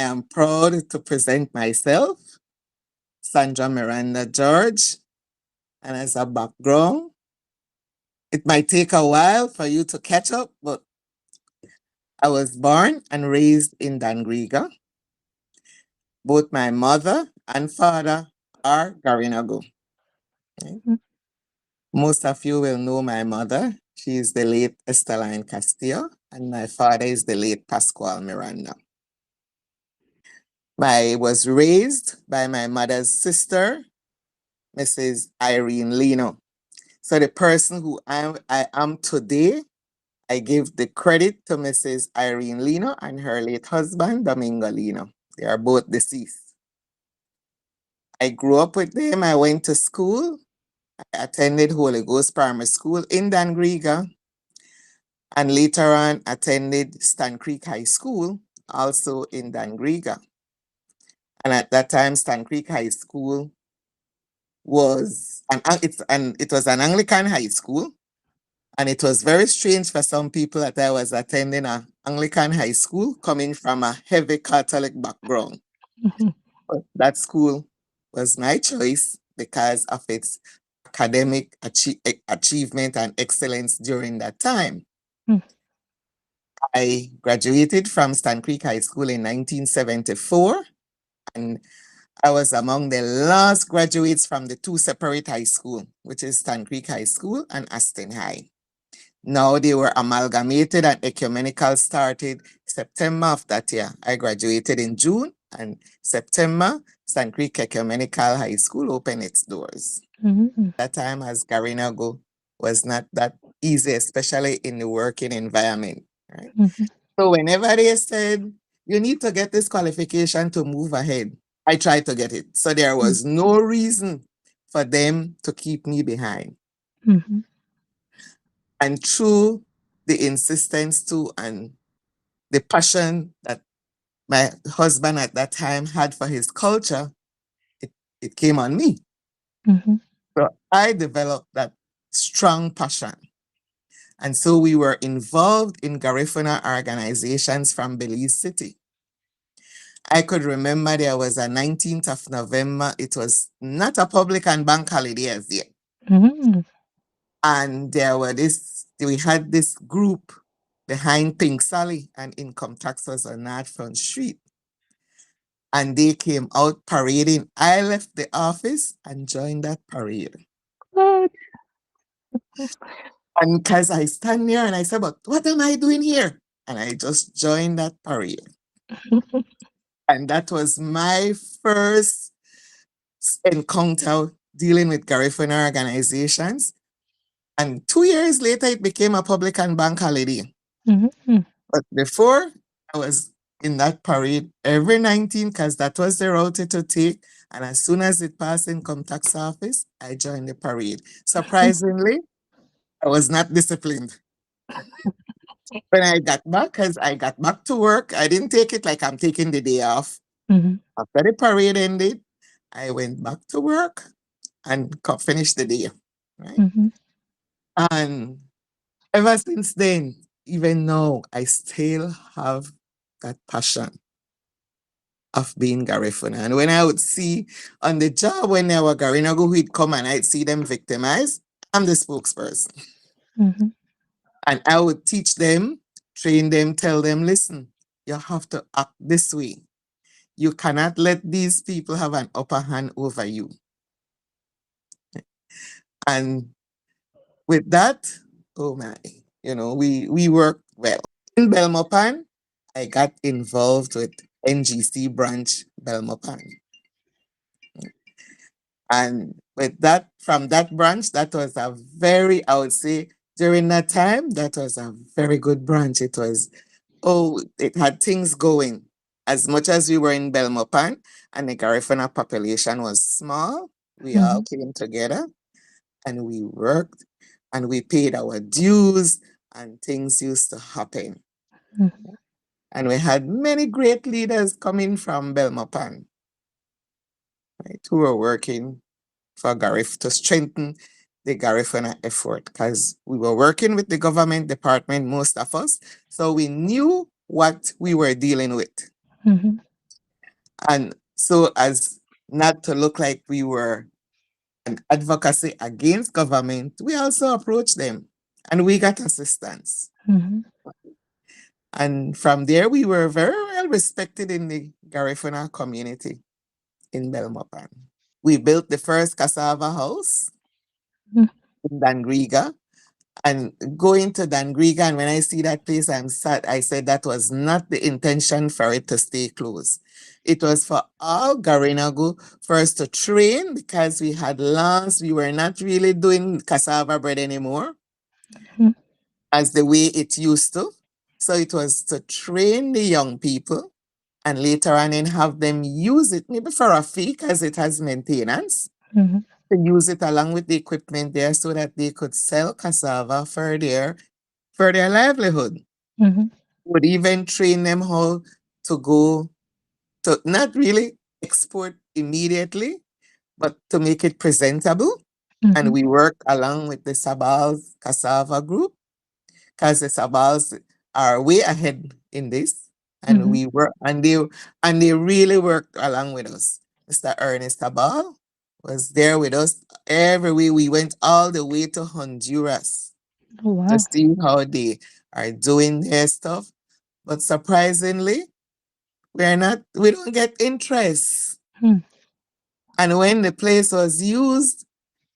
I am proud to present myself, Sandra Miranda George, and as a background, it might take a while for you to catch up, but I was born and raised in Dangriga. Both my mother and father are Garinago. Right? Mhm. Most of you will know my mother. She is the late Esteline Castillo, and my father is the late Pascual Miranda. I was raised by my mother's sister, Mrs. Irene Lino. So the person who I am today, I give the credit to Mrs. Irene Lino and her late husband, Domingo Lino. They are both deceased. I grew up with them. I went to school. I attended Holy Ghost Primary School in Dangriga, and later on attended Stan Creek High School, also in Dangriga. And at that time, Stan Creek High School was it was an Anglican high school, and it was very strange for some people that I was attending an Anglican high school coming from a heavy Catholic background. Mhm. But that school was my choice because of its academic achievement and excellence during that time. Mm. I graduated from Stan Creek High School in 1974, and I was among the last graduates from the two separate high school, which is Stan Creek High School and Aston High. Now they were amalgamated and ecumenical started September of that year. I graduated in June, and September, Stan Creek Ecumenical High School opened its doors. Mhm. That time as Garinago was not that easy, especially in the working environment. Right? Mhm. So whenever they said, you need to get this qualification to move ahead, I tried to get it. So there Mm. was no reason for them to keep me behind. Mhm. And through the insistence too and the passion that my husband at that time had for his culture, it, it came on me. Mhm. So I developed that strong passion. And so we were involved in Garifuna organizations from Belize City. I could remember there was a 19th of November. It was not a public and bank holiday as yet. Mhm. And we had this group behind Pink Sally, and income tax was on that front street. And they came out parading. I left the office and joined that parade. What? And because I stand there and I said, but what am I doing here? And I just joined that parade. And that was my first encounter dealing with Garifuna organizations. And 2 years later, it became a public and bank holiday. Mhm. But before, I was in that parade every 19 because that was the route to take. And as soon as it passed income tax office, I joined the parade. Surprisingly, I was not disciplined. When I got back, because I got back to work, I didn't take it like I'm taking the day off. Mhm. After the parade ended, I went back to work and finished the day. Right. Mhm. And ever since then, even now, I still have that passion of being Garifuna. And when I would see on the job when there were Garinago who'd come and I'd see them victimized, I'm the spokesperson. Mhm. And I would teach them, train them, tell them, listen, you have to act this way. You cannot let these people have an upper hand over you. And with that, oh my, we work well. In Belmopan, I got involved with NGC branch Belmopan. And with that, from that branch, that was I would say, during that time, that was a very good branch. It had things going. As much as we were in Belmopan and the Garifuna population was small, we all Mhm. came together and we worked and we paid our dues and things used to happen. Mhm. And we had many great leaders coming from Belmopan, right, who were working for Garif to strengthen the Garifuna effort because we were working with the government department, most of us, so we knew what we were dealing with. Mhm. And so as not to look like we were an advocacy against government, we also approached them and we got assistance. Mhm. And from there, we were very well respected in the Garifuna community in Belmopan. We built the first cassava house Mhm. in Dangriga. And going to Dangriga, and when I see that place, I'm sad. I said that was not the intention for it to stay closed. It was for all Garinagu first to train because we had lost, we were not really doing cassava bread anymore Mhm. as the way it used to. So it was to train the young people and later on and have them use it maybe for a fee because it has maintenance, Mhm. to use it along with the equipment there so that they could sell cassava for their livelihood. Mhm. Would even train them how to go to not really export immediately, but to make it presentable. And Mhm. we work along with the Sabals Cassava Group because the Sabals are way ahead in this. And Mhm. we work and they really worked along with us. Mr. Ernest Sabal was there with us every way. We went all the way to Honduras Oh, to wow. see how they are doing their stuff. But surprisingly, we don't get interest. Mm. And when the place was used,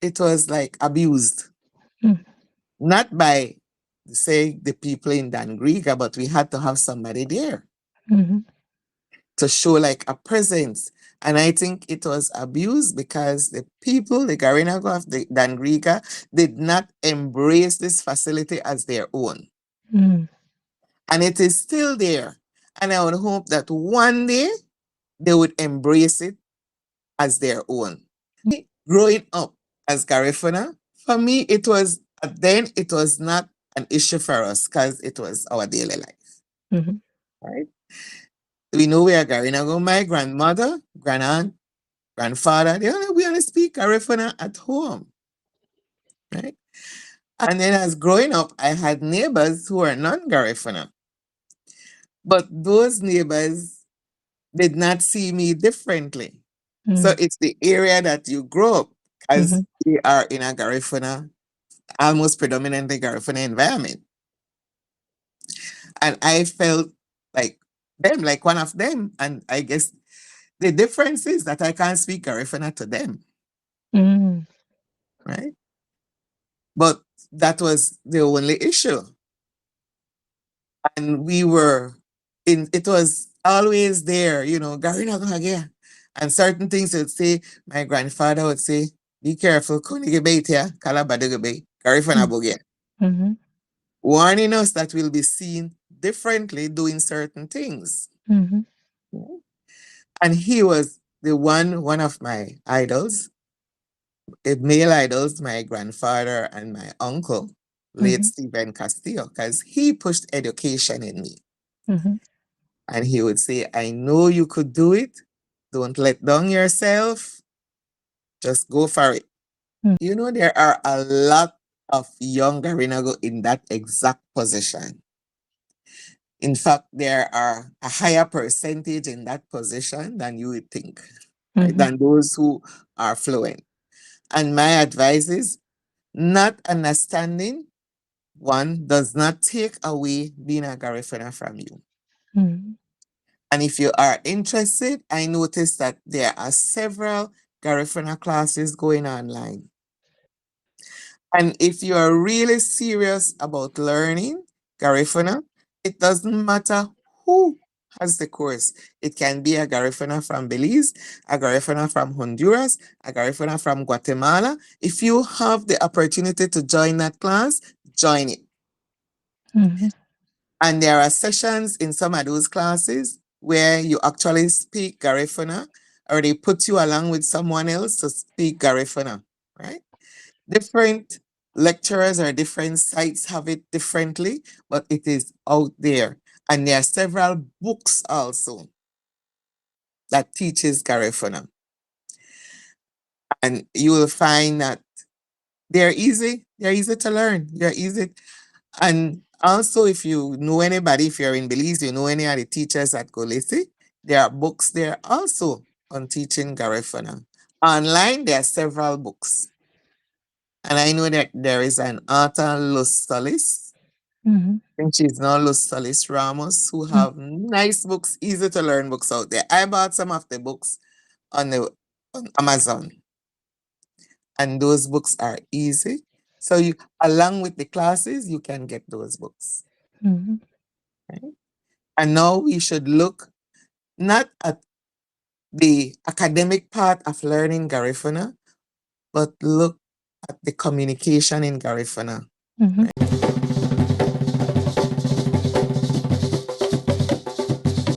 it was like abused. Mm. Not by, say, the people in Dangriga, but we had to have somebody there Mhm. to show like a presence. And I think it was abused because the people, the Garinago of the Dangriga, did not embrace this facility as their own. Mm. And it is still there. And I would hope that one day they would embrace it as their own. Growing up as Garifuna, for me, then it was not an issue for us because it was our daily life, Mhm. right? We know we are Garinago. My grandmother, grandaunt, grandfather, we only speak Garifuna at home, right? And then as growing up, I had neighbors who were non-Garifuna, but those neighbors did not see me differently. So Mm. it's the area that you grow up as Mhm. we are in a Garifuna, almost predominantly Garifuna environment. And I felt like them, like one of them. And I guess the difference is that I can't speak Garifuna to them, Mm. right? But that was the only issue. And it was always there, Garina Gahagea. And certain things would say, my grandfather would say, be careful, Kunigibetia, Kalabadugube, Garifuna Mm. Bogia. Mhm. Warning us that we'll be seen differently doing certain things. Mhm. And he was one of my idols, male idols, my grandfather and my uncle, late Mhm. Stephen Castillo, because he pushed education in me. Mhm. And he would say, I know you could do it. Don't let down yourself. Just go for it. Mm. There are a lot of young Garinago in that exact position. In fact, there are a higher percentage in that position than you would think, right? Mhm. Than those who are fluent. And my advice is not understanding one does not take away being a Garifuna from you. Mhm. And if you are interested, I noticed that there are several Garifuna classes going online. And if you are really serious about learning Garifuna, it doesn't matter who has the course. It can be a Garifuna from Belize, a Garifuna from Honduras, a Garifuna from Guatemala. If you have the opportunity to join that class, join it. Mhm. And there are sessions in some of those classes where you actually speak Garifuna or they put you along with someone else to speak Garifuna, right? Different lecturers or different sites have it differently, but it is out there. And there are several books also that teaches Garifuna. And you will find that they're easy to learn. They're easy. And also, if you know anybody, if you're in Belize, you know any of the teachers at Golesi, There are books there also on teaching Garifuna. Online, there are several books. And I know that there is an author, Luz Solis, Mhm. and she's now Luz Solis Ramos, who Mm. have nice books, easy to learn books out there. I bought some of the books on the on Amazon, and those books are easy. So you, along with the classes, you can get those books. Mhm. Right? And now we should look not at the academic part of learning Garifuna, but look at the communication in Garifuna. Mhm. Right?